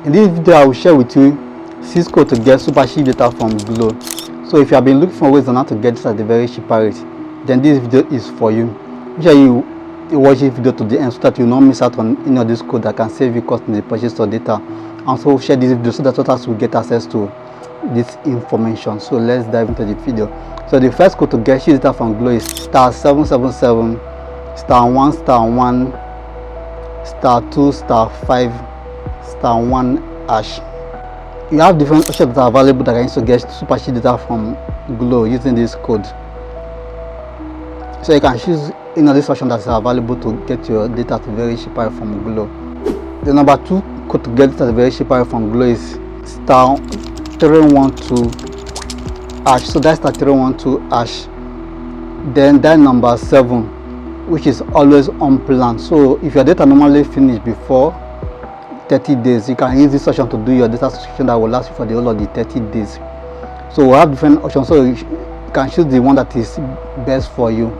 In this video, I will share with you 6 codes to get super cheap data from GLO. So if you have been looking for ways on how to get this at a very cheap rate, then this video is for you. Make sure you watch this video to the end so that you will not miss out on any of this code that can save you cost in the purchase of data. Also share this video so that others will get access to this information. So let's dive into the video. So the first code to get cheap data from GLO is *777 *1 *1 *2 *5 *1 hash. You have different options that are available that can use to get super cheap data from GLO using this code. So you can choose any of these options that are available to get your data to very cheap rate from GLO. The number 2 code to get data to very cheap rate from GLO is *312 hash. So that's *312 hash. Then that number 7, which is always unplanned. So if your data normally finish before 30 days, you can use this option to do your data subscription that will last you for the whole of the 30 days. So we have different options, so you can choose the one that is best for you.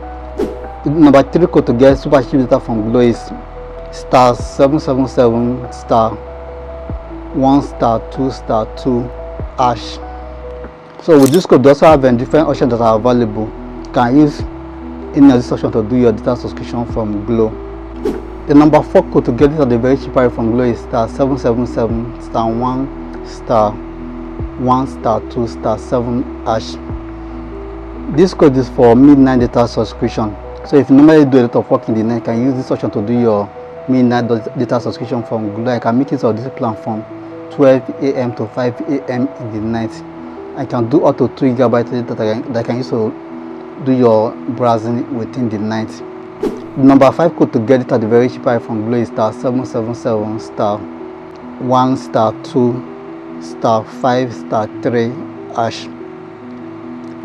The number 3 code to get super cheap data from GLO is *777 *1 *2 hash. So with this code, we also have different options that are available. You can use any of this option to do your data subscription from GLO. The number 4 code to get it at the very cheap rate from GLO is *777 *1 *1 *2 *7 hash. This code is for midnight data subscription. So if you normally do a lot of work in the night, you can use this option to do your midnight data subscription from GLO. I can make use of this plan from 12 AM to 5 AM in the night. I can do up to 3 GB data that I can use to do your browsing within the night. The number 5 code to get it at the very cheap rate from GLO is *777 *1 *2 *5 *3 hash.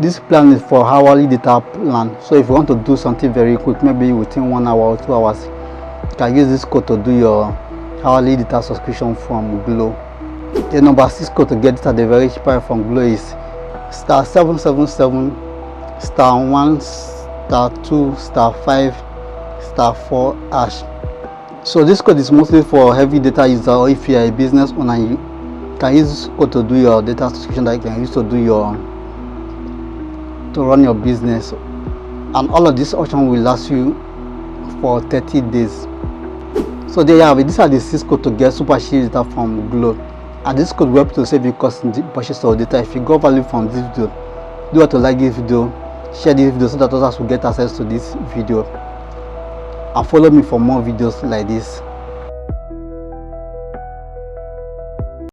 This plan is for hourly data plan. So if you want to do something very quick, maybe within 1 hour or 2 hours, you can use this code to do your hourly data subscription from GLO. The number 6 code to get it at the very cheap rate from GLO is *777 *1 *2 *5 *4 hash. So this code is mostly for heavy data user, or if you are a business owner, you can use this code to do your data subscription that you can use to run your business, and all of this option will last you for 30 days. So there you have it. These are the 6 codes to get super cheap data from GLO, and this code will help to save you cost in the purchase of data. If you got value from this video, do want to like this video, share this video so that others will get access to this video, and follow me for more videos like this.